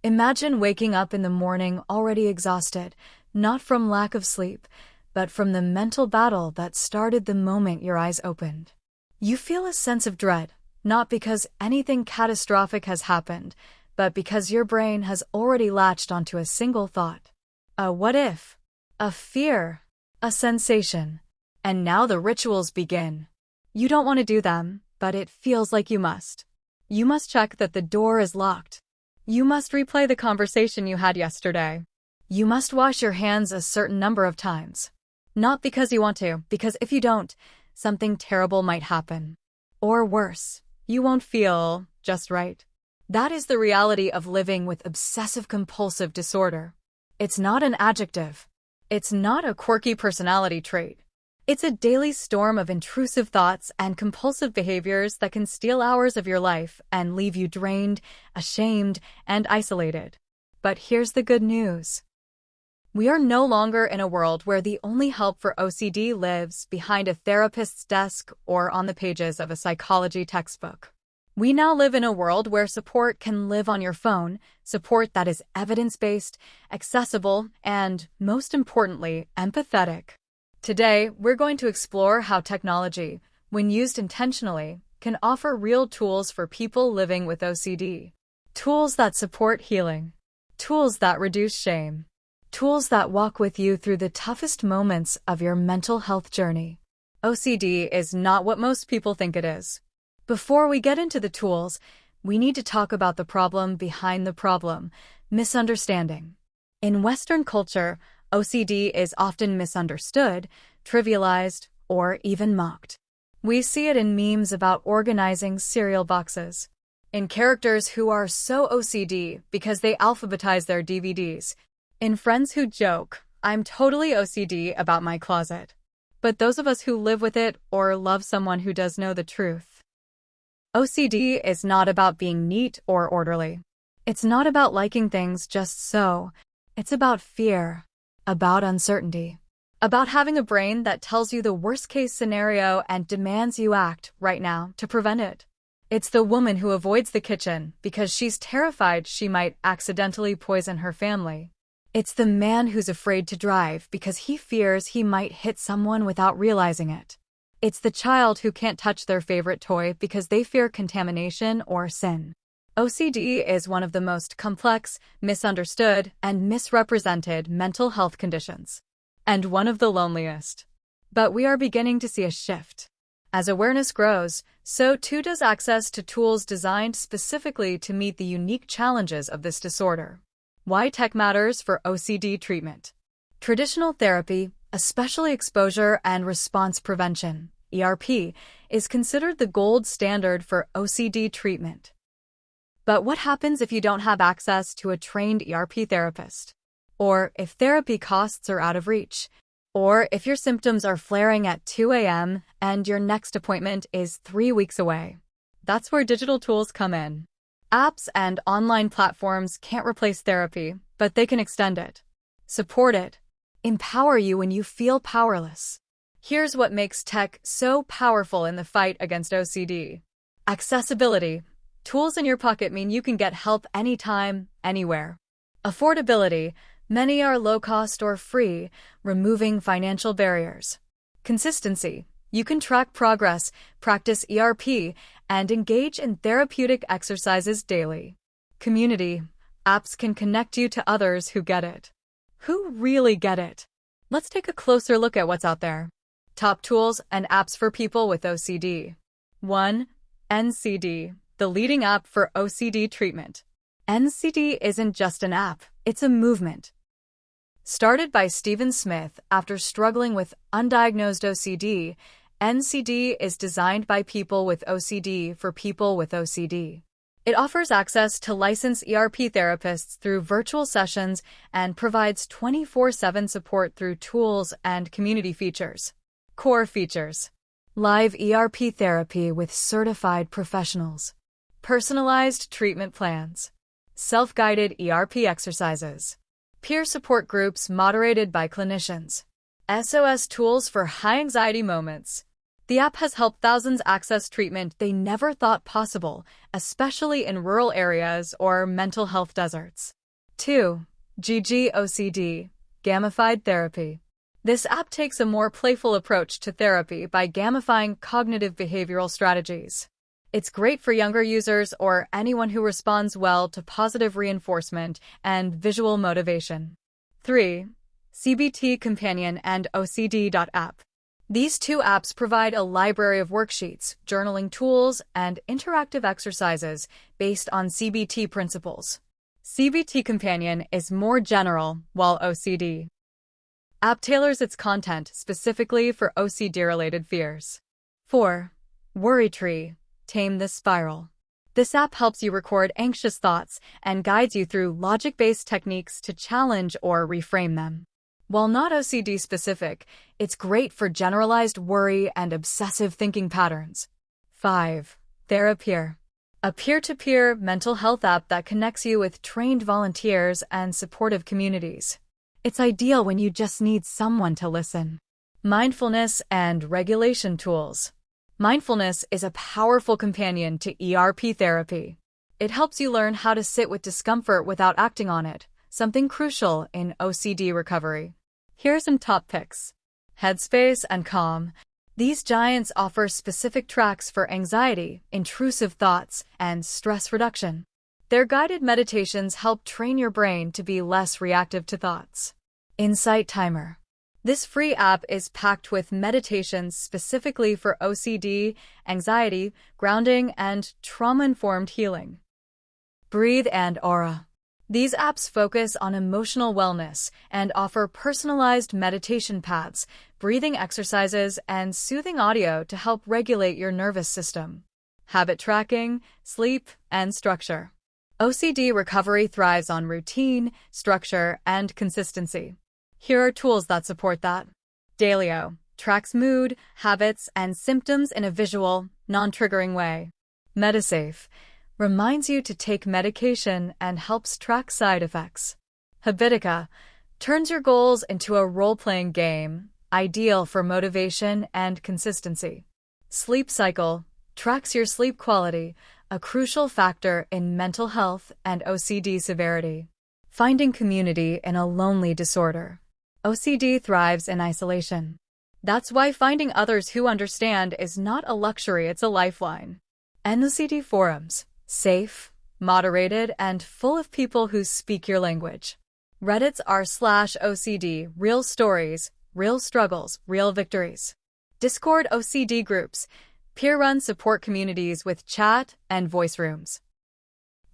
Imagine waking up in the morning already exhausted, not from lack of sleep, but from the mental battle that started the moment your eyes opened. You feel a sense of dread, not because anything catastrophic has happened, but because your brain has already latched onto a single thought. A what if? A fear? A sensation? And now the rituals begin. You don't want to do them, but it feels like you must. You must check that the door is locked. You must replay the conversation you had yesterday. You must wash your hands a certain number of times. Not because you want to, because if you don't, something terrible might happen. Or worse, you won't feel just right. That is the reality of living with obsessive-compulsive disorder. It's not an adjective. It's not a quirky personality trait. It's a daily storm of intrusive thoughts and compulsive behaviors that can steal hours of your life and leave you drained, ashamed, and isolated. But here's the good news. We are no longer in a world where the only help for OCD lives behind a therapist's desk or on the pages of a psychology textbook. We now live in a world where support can live on your phone, support that is evidence-based, accessible, and, most importantly, empathetic. Today, we're going to explore how technology, when used intentionally, can offer real tools for people living with OCD. Tools that support healing. Tools that reduce shame. Tools that walk with you through the toughest moments of your mental health journey. OCD is not what most people think it is. Before we get into the tools, we need to talk about the problem behind the problem: misunderstanding. In Western culture, OCD is often misunderstood, trivialized, or even mocked. We see it in memes about organizing cereal boxes, in characters who are so OCD because they alphabetize their DVDs, in friends who joke, "I'm totally OCD about my closet." But those of us who live with it or love someone who does know the truth. OCD is not about being neat or orderly. It's not about liking things just so. It's about fear, about uncertainty, about having a brain that tells you the worst-case scenario and demands you act right now to prevent it. It's the woman who avoids the kitchen because she's terrified she might accidentally poison her family. It's the man who's afraid to drive because he fears he might hit someone without realizing it. It's the child who can't touch their favorite toy because they fear contamination or sin. OCD is one of the most complex, misunderstood, and misrepresented mental health conditions, and one of the loneliest. But we are beginning to see a shift. As awareness grows, so too does access to tools designed specifically to meet the unique challenges of this disorder. Why tech matters for OCD treatment. Traditional therapy, especially exposure and response prevention, ERP, is considered the gold standard for OCD treatment. But what happens if you don't have access to a trained ERP therapist? Or if therapy costs are out of reach? Or if your symptoms are flaring at 2 a.m. and your next appointment is 3 weeks away? That's where digital tools come in. Apps and online platforms can't replace therapy, but they can extend it, support it, empower you when you feel powerless. Here's what makes tech so powerful in the fight against OCD. Accessibility. Tools in your pocket mean you can get help anytime, anywhere. Affordability. Many are low-cost or free, removing financial barriers. Consistency. You can track progress, practice ERP, and engage in therapeutic exercises daily. Community. Apps can connect you to others who get it. Who really get it? Let's take a closer look at what's out there. Top tools and apps for people with OCD. 1. NCD, the leading app for OCD treatment. NCD isn't just an app, it's a movement. Started by Stephen Smith after struggling with undiagnosed OCD, NCD is designed by people with OCD for people with OCD. It offers access to licensed ERP therapists through virtual sessions and provides 24/7 support through tools and community features. Core features: live ERP therapy with certified professionals, personalized treatment plans, self-guided ERP exercises, peer support groups moderated by clinicians, SOS tools for high-anxiety moments, The app has helped thousands access treatment they never thought possible, especially in rural areas or mental health deserts. 2. GGOCD, Gamified Therapy. This app takes a more playful approach to therapy by gamifying cognitive behavioral strategies. It's great for younger users or anyone who responds well to positive reinforcement and visual motivation. 3. CBT Companion and OCD.app. These two apps provide a library of worksheets, journaling tools, and interactive exercises based on CBT principles. CBT Companion is more general, while OCD app tailors its content specifically for OCD-related fears. 4. Worry Tree, Tame the Spiral. This app helps you record anxious thoughts and guides you through logic-based techniques to challenge or reframe them. While not OCD-specific, it's great for generalized worry and obsessive thinking patterns. 5. Therapeer, a peer-to-peer mental health app that connects you with trained volunteers and supportive communities. It's ideal when you just need someone to listen. Mindfulness and regulation tools. Mindfulness is a powerful companion to ERP therapy. It helps you learn how to sit with discomfort without acting on it, something crucial in OCD recovery. Here are some top picks. Headspace and Calm. These giants offer specific tracks for anxiety, intrusive thoughts, and stress reduction. Their guided meditations help train your brain to be less reactive to thoughts. Insight Timer. This free app is packed with meditations specifically for OCD, anxiety, grounding, and trauma-informed healing. Breathe and Aura. These apps focus on emotional wellness and offer personalized meditation paths, breathing exercises, and soothing audio to help regulate your nervous system. Habit tracking, sleep, and structure. OCD recovery thrives on routine, structure, and consistency. Here are tools that support that. Dailyo tracks mood, habits, and symptoms in a visual, non-triggering way. Medisafe reminds you to take medication and helps track side effects. Habitica turns your goals into a role-playing game, ideal for motivation and consistency. Sleep Cycle tracks your sleep quality, a crucial factor in mental health and OCD severity. Finding community in a lonely disorder. OCD thrives in isolation. That's why finding others who understand is not a luxury, it's a lifeline. OCD forums, safe, moderated, and full of people who speak your language. Reddit's r/OCD, real stories, real struggles, real victories. Discord OCD groups, peer-run support communities with chat and voice rooms.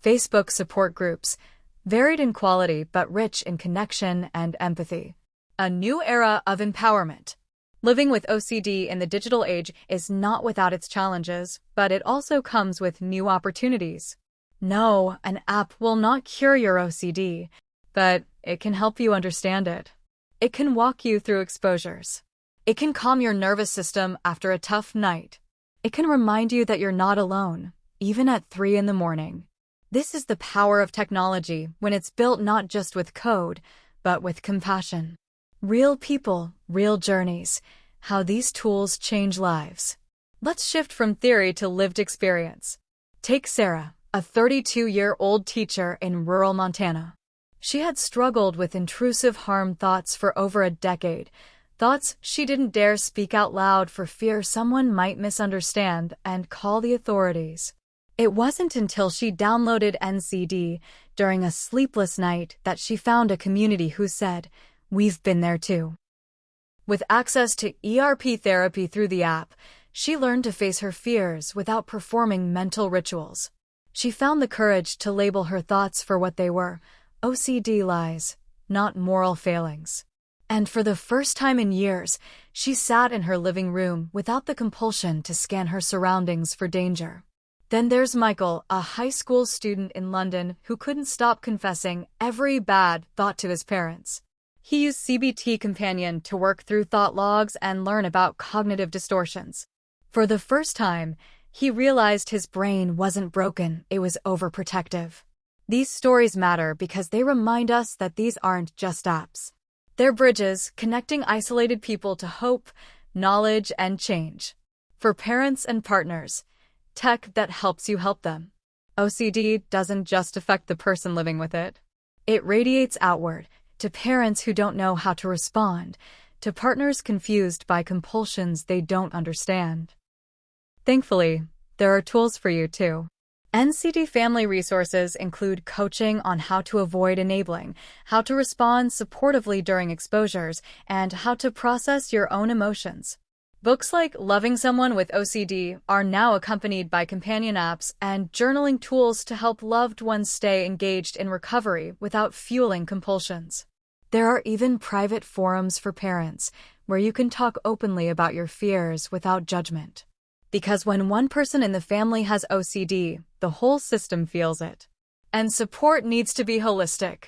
Facebook support groups, varied in quality but rich in connection and empathy. A new era of empowerment. Living with OCD in the digital age is not without its challenges, but it also comes with new opportunities. No, an app will not cure your OCD, but it can help you understand it. It can walk you through exposures. It can calm your nervous system after a tough night. It can remind you that you're not alone, even at 3 in the morning. This is the power of technology when it's built not just with code, but with compassion. Real people, real journeys, how these tools change lives. Let's shift from theory to lived experience. Take Sarah, a 32-year-old teacher in rural Montana. She had struggled with intrusive harm thoughts for over a decade, thoughts she didn't dare speak out loud for fear someone might misunderstand and call the authorities. It wasn't until she downloaded NCD during a sleepless night that she found a community who said, "We've been there too." With access to ERP therapy through the app, she learned to face her fears without performing mental rituals. She found the courage to label her thoughts for what they were, OCD lies, not moral failings. And for the first time in years, she sat in her living room without the compulsion to scan her surroundings for danger. Then there's Michael, a high school student in London who couldn't stop confessing every bad thought to his parents. He used CBT Companion to work through thought logs and learn about cognitive distortions. For the first time, he realized his brain wasn't broken, it was overprotective. These stories matter because they remind us that these aren't just apps. They're bridges connecting isolated people to hope, knowledge, and change. For parents and partners, tech that helps you help them. OCD doesn't just affect the person living with it. It radiates outward, to parents who don't know how to respond, to partners confused by compulsions they don't understand. Thankfully, there are tools for you too. NCD family resources include coaching on how to avoid enabling, how to respond supportively during exposures, and how to process your own emotions. Books like Loving Someone with OCD are now accompanied by companion apps and journaling tools to help loved ones stay engaged in recovery without fueling compulsions. There are even private forums for parents where you can talk openly about your fears without judgment. Because when one person in the family has OCD, the whole system feels it. And support needs to be holistic.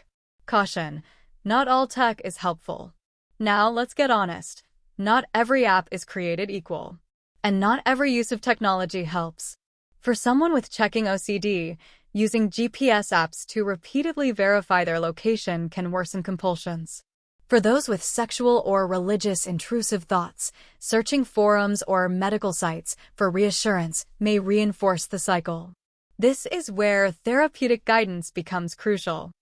Caution: not all tech is helpful. Now let's get honest. Not every app is created equal. And not every use of technology helps. For someone with checking OCD, using GPS apps to repeatedly verify their location can worsen compulsions. For those with sexual or religious intrusive thoughts, searching forums or medical sites for reassurance may reinforce the cycle. This is where therapeutic guidance becomes crucial.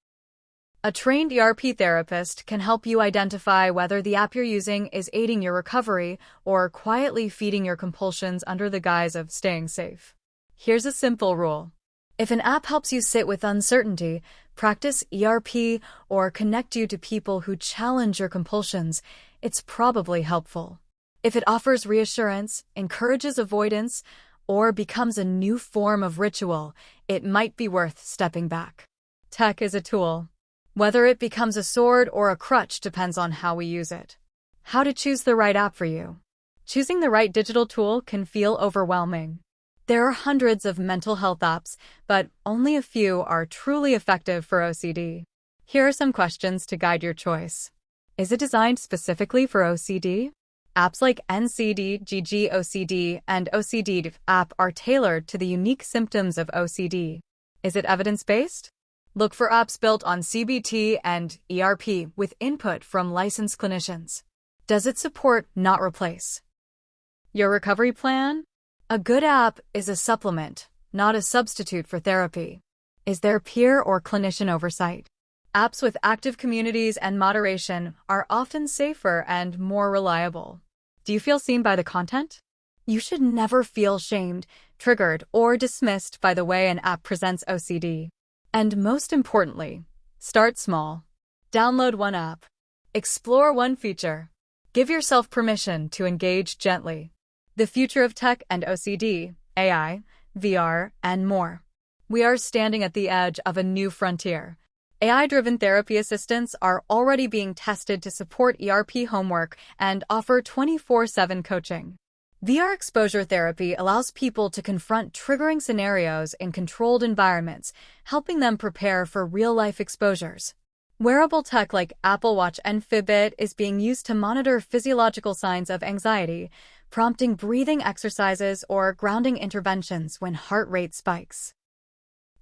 A trained ERP therapist can help you identify whether the app you're using is aiding your recovery or quietly feeding your compulsions under the guise of staying safe. Here's a simple rule. If an app helps you sit with uncertainty, practice ERP, or connect you to people who challenge your compulsions, it's probably helpful. If it offers reassurance, encourages avoidance, or becomes a new form of ritual, it might be worth stepping back. Tech is a tool. Whether it becomes a sword or a crutch depends on how we use it. How to choose the right app for you. Choosing the right digital tool can feel overwhelming. There are hundreds of mental health apps, but only a few are truly effective for OCD. Here are some questions to guide your choice. Is it designed specifically for OCD? Apps like NCD, GG-OCD, and OCD app are tailored to the unique symptoms of OCD. Is it evidence-based? Look for apps built on CBT and ERP with input from licensed clinicians. Does it support, not replace, your recovery plan? A good app is a supplement, not a substitute for therapy. Is there peer or clinician oversight? Apps with active communities and moderation are often safer and more reliable. Do you feel seen by the content? You should never feel shamed, triggered, or dismissed by the way an app presents OCD. And most importantly, start small. Download one app. Explore one feature. Give yourself permission to engage gently. The future of tech and OCD, AI, VR, and more. We are standing at the edge of a new frontier. AI-driven therapy assistants are already being tested to support ERP homework and offer 24/7 coaching. VR exposure therapy allows people to confront triggering scenarios in controlled environments, helping them prepare for real-life exposures. Wearable tech like Apple Watch and Fitbit is being used to monitor physiological signs of anxiety, prompting breathing exercises or grounding interventions when heart rate spikes.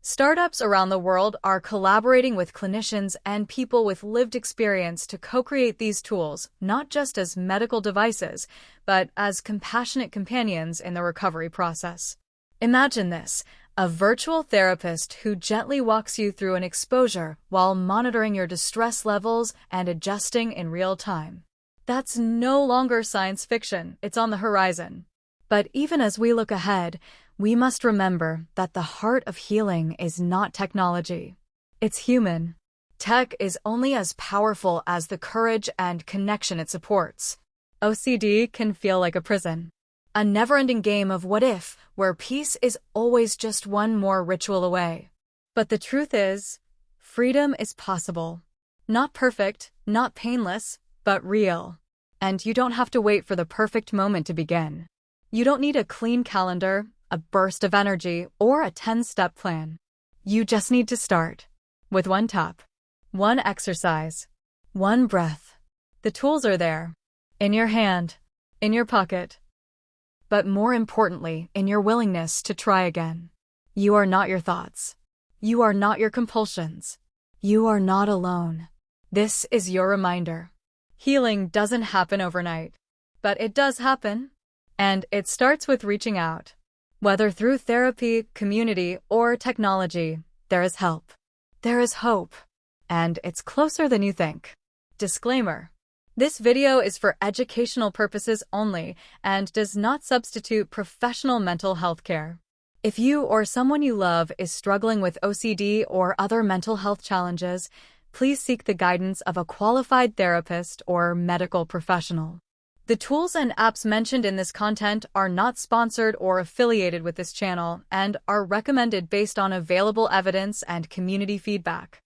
Startups around the world are collaborating with clinicians and people with lived experience to co-create these tools, not just as medical devices, but as compassionate companions in the recovery process. Imagine this: a virtual therapist who gently walks you through an exposure while monitoring your distress levels and adjusting in real time. That's no longer science fiction, it's on the horizon. But even as we look ahead, we must remember that the heart of healing is not technology. It's human. Tech is only as powerful as the courage and connection it supports. OCD can feel like a prison. A never-ending game of what if, where peace is always just one more ritual away. But the truth is, freedom is possible. Not perfect, not painless, but real. And you don't have to wait for the perfect moment to begin. You don't need a clean calendar, a burst of energy, or a 10-step plan. You just need to start. With one tap, one exercise, one breath. The tools are there. In your hand, in your pocket. But more importantly, in your willingness to try again. You are not your thoughts. You are not your compulsions. You are not alone. This is your reminder. Healing doesn't happen overnight. But it does happen. And it starts with reaching out. Whether through therapy, community, or technology, there is help. There is hope. And it's closer than you think. Disclaimer. This video is for educational purposes only and does not substitute professional mental health care. If you or someone you love is struggling with OCD or other mental health challenges, please seek the guidance of a qualified therapist or medical professional. The tools and apps mentioned in this content are not sponsored or affiliated with this channel and are recommended based on available evidence and community feedback.